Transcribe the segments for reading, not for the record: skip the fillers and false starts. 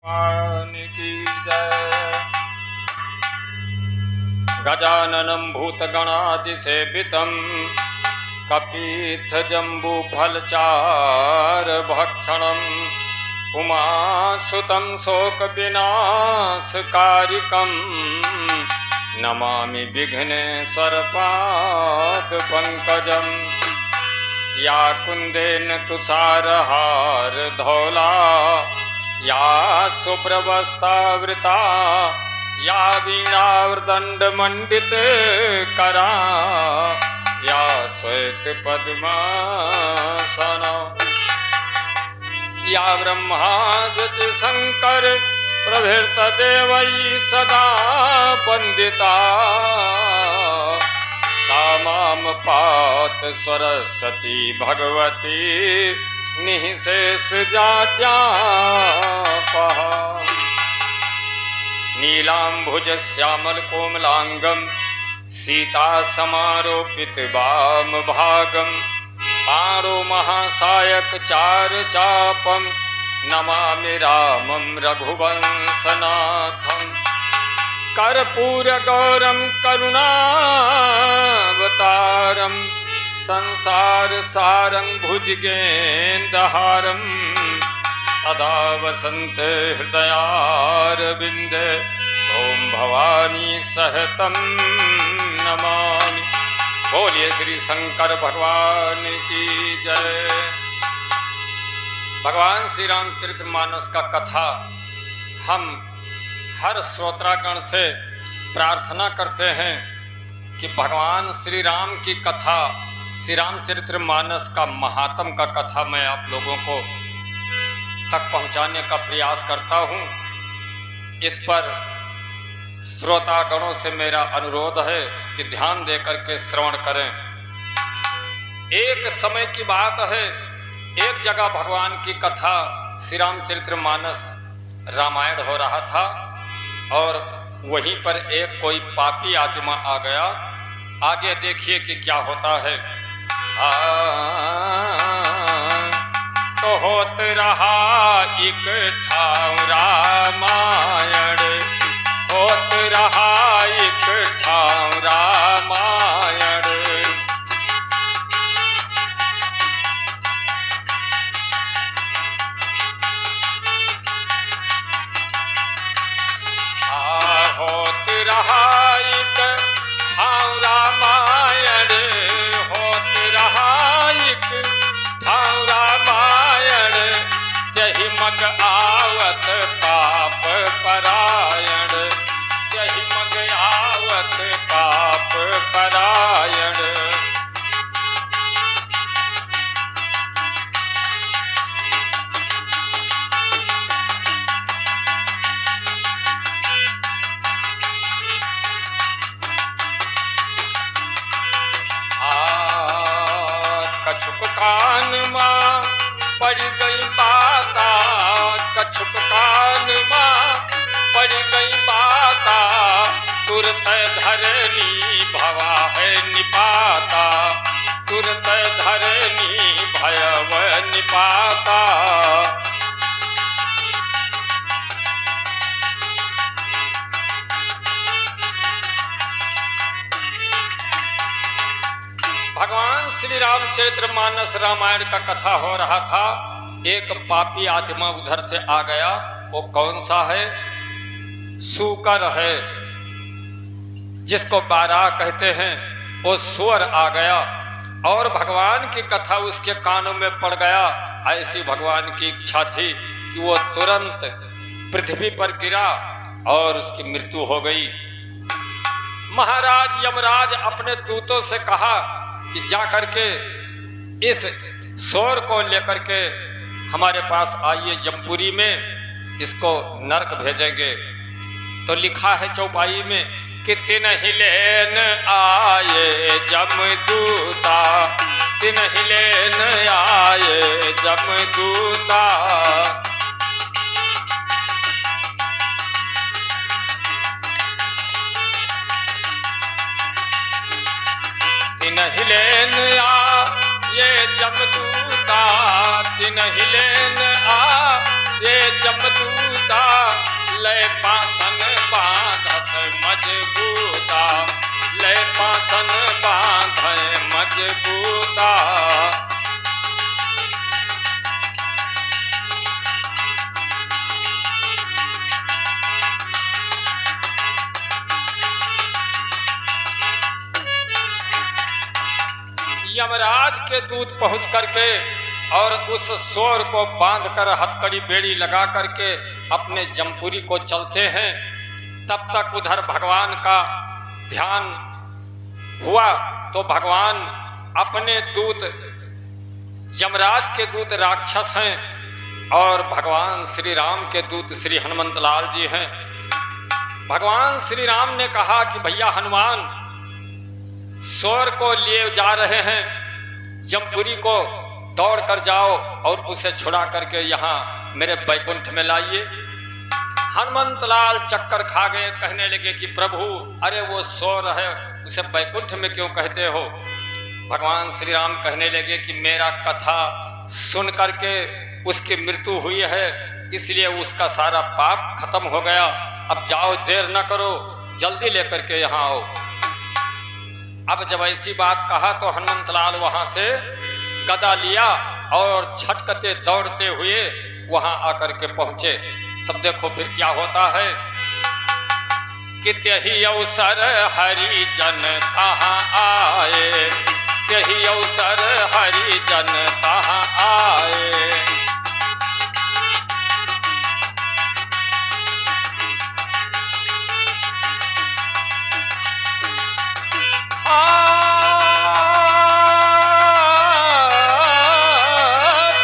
भगवान की जय। गजाननं भूतगणादिसेवितं कपित्थजम्बूफलचारभक्षणम् उमासुतं शोकविनाशकारिकं नमामि विघ्नेश्वरपादपङ्कजम्। या कुन्देन तुषारहारधौला या शुभ्रवस्त्रावृता या वीणावृदण्डमण्डितकरा या श्वेतपद्मासना या ब्रह्मादित्यशङ्कर प्रभृतदेवैः सदा वन्दिता सा मां पात सरस्वती भगवती निःशेषजाड्यापहा। नीलाम्भुजश्यामलकोमलाङ्गं सीतासमारोपितवामभागं पाणो महासायकचारुचापं नमामि रामं रघुवंशनाथं। कर्पूरगौरं करुणावतारं संसारसारं भुजगेन्द्रहारं सदा वसन्ते हृदयारविन्दे ॐ भवानी सहितं नमामि। बोलिए श्री शंकर भगवान की जय। भगवान श्री रामचरितमानस का कथा हम हर श्रोतागण से प्रार्थना करते हैं कि भगवान श्री राम की कथा, श्री रामचरितमानस का महात्म का कथा मैं आप लोगों को तक पहुंचाने का प्रयास करता हूं। इस पर श्रोतागणों से मेरा अनुरोध है कि ध्यान दे करके श्रवण करें। एक समय की बात है, एक जगह भगवान की कथा श्री रामचरितमानस रामायण हो रहा था और वहीं पर एक कोई पापी आत्मा आ गया। आगे देखिए कि क्या होता है। तो होत रहा एक ठाव रामायण, होत रहा एक ठाव रामायण। होत रहा एक ठाव रामायण, होत रहा एक ठाव रामायण। जहि मग आवत पाप परायण, जहि मग आवत पाप परायण। कछुक कान माँ पड़ गई बाता, कछुक कान माँ पड़ गई बाता। तुरत धरनी भवा है निपाता, तुरत धरनी भयव निपाता। भगवान श्री रामचरितमानस रामायण का कथा हो रहा था। एक पापी आत्मा उधर से आ गया। वो कौन सा है? सूकर है, जिसको बारह कहते हैं। वो सुअर आ गया और भगवान की कथा उसके कानों में पड़ गया। ऐसी भगवान की इच्छा थी कि वो तुरंत पृथ्वी पर गिरा और उसकी मृत्यु हो गई। महाराज यमराज अपने दूतों से कहा कि जा करके इस शोर को लेकर के हमारे पास आइए जमपुरी में, इसको नरक भेजेंगे। तो लिखा है चौपाई में कि तिन्हि लेन आए जमदूता, तिन्हि लेन आए जमदूता। तिन्हि लेन आए जमदूता, तिन्हि लेन आए जमदूता। मजबूता। यमराज के दूत पहुंच करके और उस सोर को बांधकर हथकड़ी बेड़ी लगा करके अपने जमपुरी को चलते हैं। तब तक उधर भगवान का ध्यान हुआ तो भगवान अपने दूत, यमराज के दूत राक्षस हैं और भगवान श्री राम के दूत श्री हनुमंत लाल जी हैं। भगवान श्री राम ने कहा कि भैया हनुमान, सोर को लिए जा रहे हैं, जमपुरी को दौड़ कर जाओ और उसे छुड़ा करके यहाँ मेरे बैकुंठ में लाइए। हनुमंत लाल चक्कर खा गए, कहने लगे कि प्रभु, अरे वो सोर है, उसे बैकुंठ में क्यों कहते हो? भगवान श्री राम कहने लगे कि मेरा कथा सुन करके उसकी मृत्यु हुई है, इसलिए उसका सारा पाप खत्म हो गया। अब जाओ, देर न करो, जल्दी लेकर के यहाँ आओ। अब जब ऐसी बात कहा तो हनुमंत लाल वहां से गदा लिया और छटकते दौड़ते हुए वहां आकर के पहुंचे। तब देखो फिर क्या होता है कि त्यही अवसर हरि जन कहाँ आए, त्यही अवसर हरि जन कहाँ आए।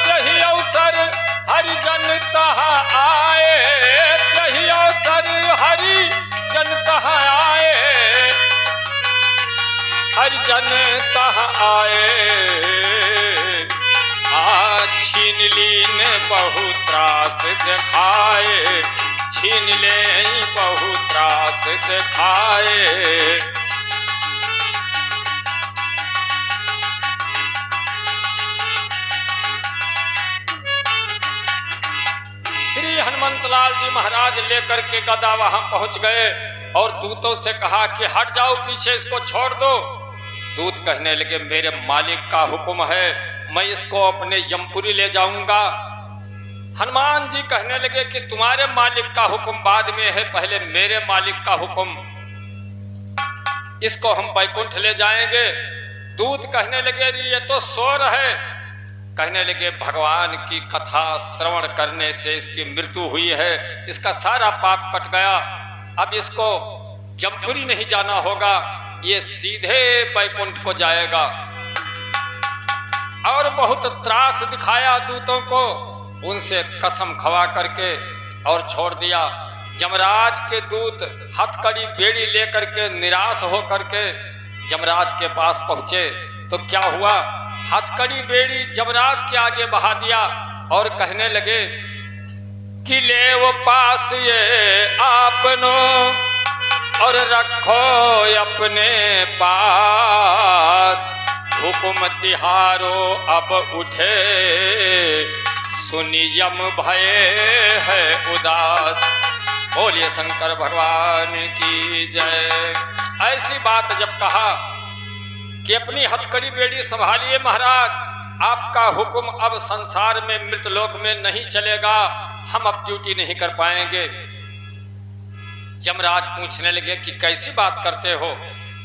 त्यही अवसर हरि जन कहाँ आए, त्यही अवसर हरि जन कहाँ आए, हरि जन कहाँ आए। छीन लीन बहु त्रास दिखाए, छीन ले बहु त्रास दिखाए। श्री हनुमंत लाल जी महाराज लेकर के गदा वहां पहुंच गए और दूतों से कहा कि हट जाओ पीछे, इसको छोड़ दो। दूत कहने लगे मेरे मालिक का हुक्म है, मैं इसको अपने जमपुरी ले जाऊंगा। हनुमान जी कहने लगे कि तुम्हारे मालिक का हुक्म बाद में है, पहले मेरे मालिक का हुक्म, इसको हम बैकुंठ ले जाएंगे। दूत कहने लगे ये तो सोर है। कहने लगे भगवान की कथा श्रवण करने से इसकी मृत्यु हुई है, इसका सारा पाप कट गया, अब इसको जमपुरी नहीं जाना होगा, ये सीधे बैकुंठ को जाएगा। और बहुत त्रास दिखाया दूतों को, उनसे कसम खवा करके और छोड़ दिया। यमराज के दूत हथकड़ी बेड़ी लेकर के निराश होकर के यमराज के पास पहुंचे तो क्या हुआ, हथकड़ी बेड़ी यमराज के आगे बहा दिया और कहने लगे कि ले वो पास ये आपनो और रखो अपने पास, हुक्म तिहारो अब उठे सुनी यम भय है उदास। बोलिए शंकर भगवान की जय। ऐसी बात जब कहा कि अपनी हथकड़ी बेड़ी संभालिए महाराज, आपका हुक्म अब संसार में मृतलोक में नहीं चलेगा, हम अब ड्यूटी नहीं कर पाएंगे। यमराज पूछने लगे कि कैसी बात करते हो,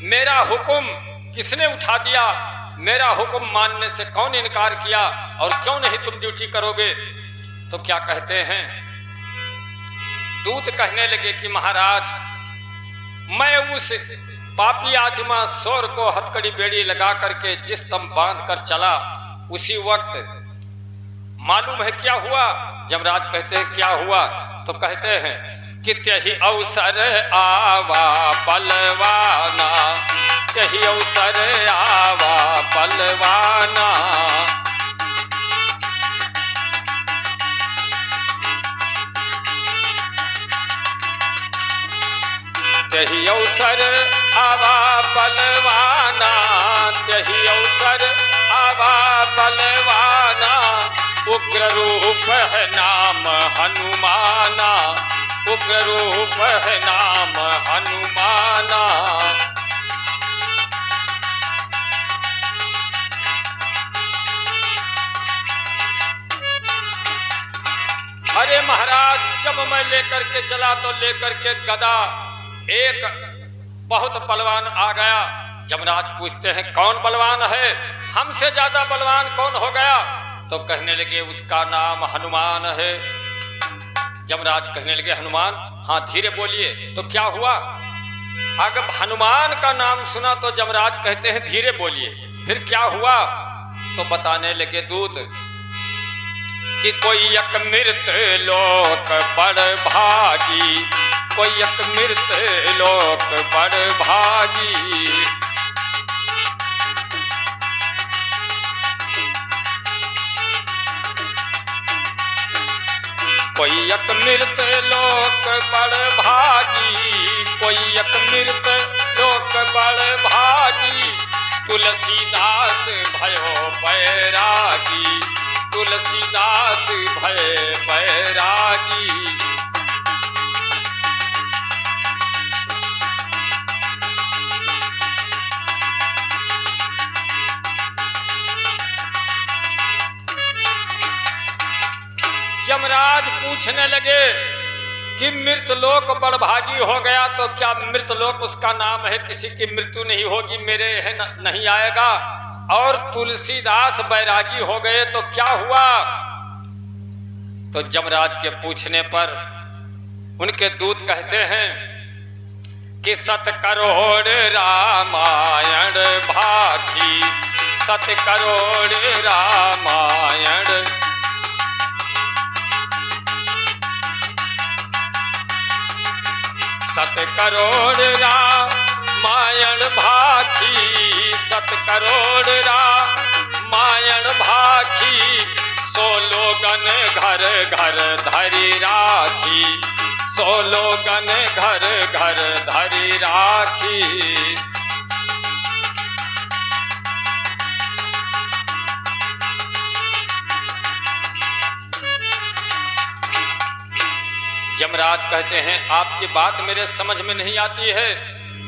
मेरा हुक्म किसने उठा दिया, मेरा हुक्म मानने से कौन इनकार किया और क्यों नहीं तुम ड्यूटी करोगे? तो क्या कहते हैं, दूत कहने लगे कि महाराज मैं उस पापी आत्मा सोर को हथकड़ी बेड़ी लगा करके जिस तम बांध कर चला, उसी वक्त मालूम है क्या हुआ? यमराज कहते हैं क्या हुआ? तो कहते हैं कि त्यही अवसर आवा बलवाना, त्यही अवसर आवा बलवाना। त्यही अवसर आवा बलवाना, त्यही अवसर आवा बलवाना। उग्र रूप है नाम हनुमाना, उग्र रूप है नाम हनुमाना। महाराज जब मैं लेकर के चला तो लेकर के गदा एक बहुत बलवान आ गया। जमराज पूछते हैं कौन बलवान है, हमसे ज्यादा बलवान कौन हो गया? तो कहने लगे उसका नाम हनुमान है। जमराज कहने लगे हनुमान? हाँ धीरे बोलिए। तो क्या हुआ? अगर हनुमान का नाम सुना तो जमराज कहते हैं धीरे बोलिए। फिर क्या हुआ? तो बताने लगे दूत कि कोई एक मृत लोक बड़ भागी, कोई एक मृत लोक बड़ भागी। कोई एक मृत लोक बड़ भागी, कोई एक मृत लोक बड़ भागी। तुलसीदास भयो बैरागी, तुलसीदास भय बैरागी। यमराज पूछने लगे कि मृतलोक बड़भागी हो गया तो क्या मृतलोक उसका नाम है, किसी की मृत्यु नहीं होगी, मेरे है नहीं आएगा? और तुलसीदास बैरागी हो गए तो क्या हुआ? तो जमराज के पूछने पर उनके दूत कहते हैं कि 7 करोड़ रामायण भाखी, 7 करोड़ रामायण। 7 करोड़ रामायण भाखी, 7 करोड़ रामायण भाखी। 100 लोगन घर घर धरी राखी, 100 लोगन घर घर धरी राखी। यमराज कहते हैं आपकी बात मेरे समझ में नहीं आती है।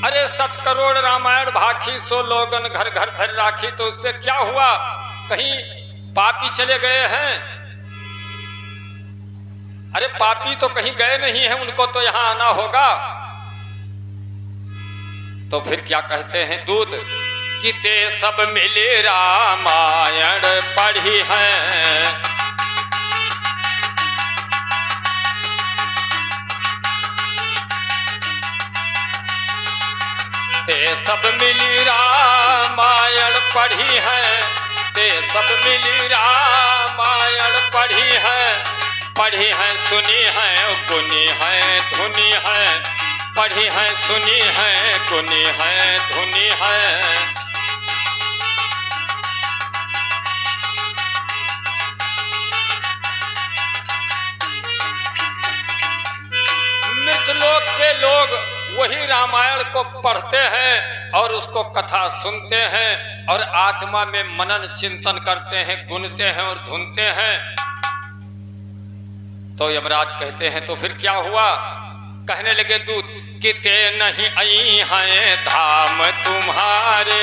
अरे 7 करोड़ रामायण भाखी, 100 लोगन घर घर धर राखी, तो उससे क्या हुआ? कहीं पापी चले गए हैं? अरे पापी तो कहीं गए नहीं है, उनको तो यहां आना होगा। तो फिर क्या कहते हैं दूत कि ते सब मिले रामायण पढ़ी हैं, ते सब मिली रामायण पढ़ी है, ते सब मिली रामायण पढ़ी है। पढ़ी है सुनी है गुनी है धुनी है, पढ़ी है सुनी है गुनी है धुनी है। मृतलोक के लोग वही रामायण को पढ़ते हैं और उसको कथा सुनते हैं और आत्मा में मनन चिंतन करते हैं, गुनते हैं और धुनते हैं। तो यमराज कहते हैं तो फिर क्या हुआ? कहने लगे दूत कि ते नहीं आई हैं धाम तुम्हारे,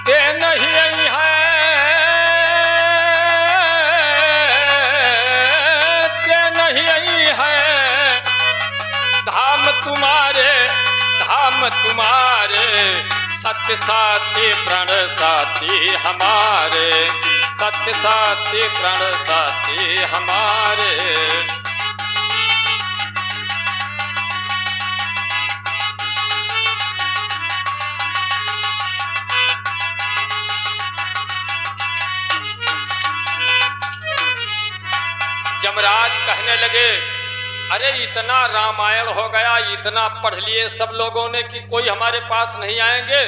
ते नहीं आई है, तुम्हारे सत्य साथी प्रण साथी हमारे, सत्य साथी प्रण साथी हमारे। यमराज कहने लगे अरे इतना रामायण हो गया, इतना पढ़ लिए सब लोगों ने कि कोई हमारे पास नहीं आएंगे।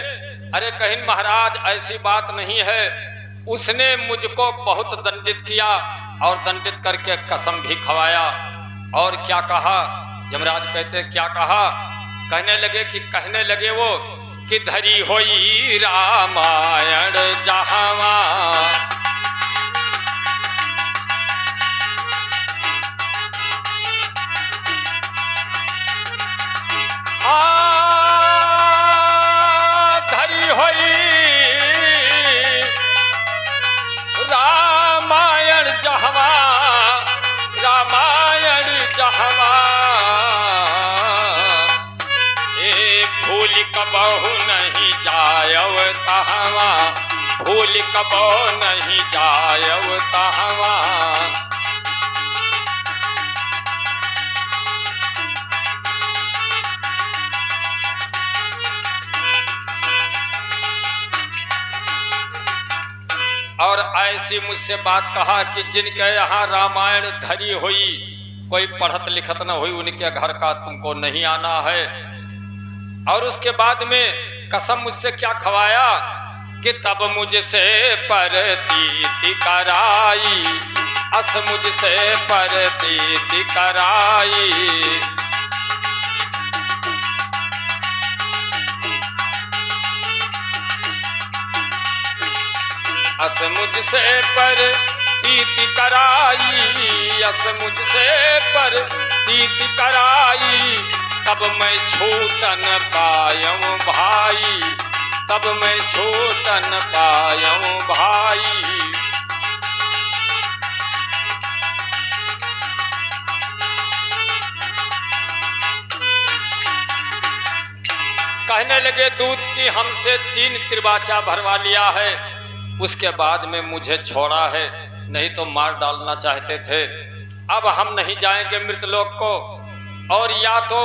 अरे कहीं महाराज ऐसी बात नहीं है, उसने मुझको बहुत दंडित किया और दंडित करके कसम भी खवाया। और क्या कहा? यमराज कहते क्या कहा? कहने लगे वो कि धरी होई रामायण जहावा, धरी भूल कबो नहीं जायव तहवा। और ऐसी मुझसे बात कहा कि जिनके यहाँ रामायण धरी हुई, कोई पढ़त लिखत न हुई, उनके घर का तुमको नहीं आना है। और उसके बाद में कसम मुझसे क्या खवाया कि तब मुझसे परतीति कराई, अस मुझसे परतीति कराई। अस मुझसे परतीति कराई, अस मुझसे परतीति कराई। तब मैं छूटन पायऊं भाई, तब मैं छूटन पायऊं भाई। कहने लगे दूध की हमसे 3 त्रिबाचा भरवा लिया है, उसके बाद में मुझे छोड़ा है, नहीं तो मार डालना चाहते थे। अब हम नहीं जाएंगे मृतलोक को, और या तो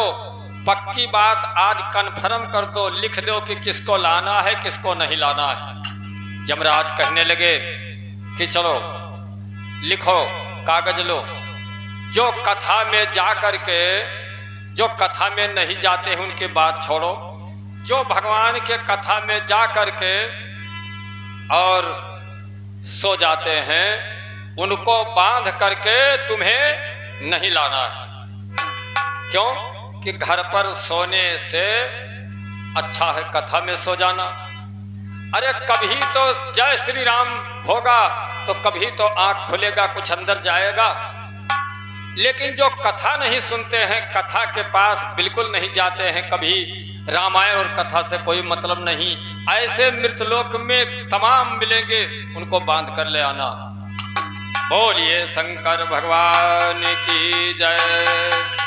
पक्की बात आज कन्फर्म कर दो, लिख दो कि किसको लाना है किसको नहीं लाना है। यमराज कहने लगे कि चलो लिखो, कागज लो। जो कथा में जा करके, जो कथा में नहीं जाते हैं उनकी बात छोड़ो, जो भगवान के कथा में जा करके और सो जाते हैं उनको बांध करके तुम्हें नहीं लाना है। क्यों? कि घर पर सोने से अच्छा है कथा में सो जाना। अरे कभी तो जय श्री राम होगा तो कभी तो आंख खुलेगा, कुछ अंदर जाएगा। लेकिन जो कथा नहीं सुनते हैं, कथा के पास बिल्कुल नहीं जाते हैं, कभी रामायण और कथा से कोई मतलब नहीं, ऐसे मृतलोक में तमाम मिलेंगे, उनको बांध कर ले आना। बोलिए शंकर भगवान की जय।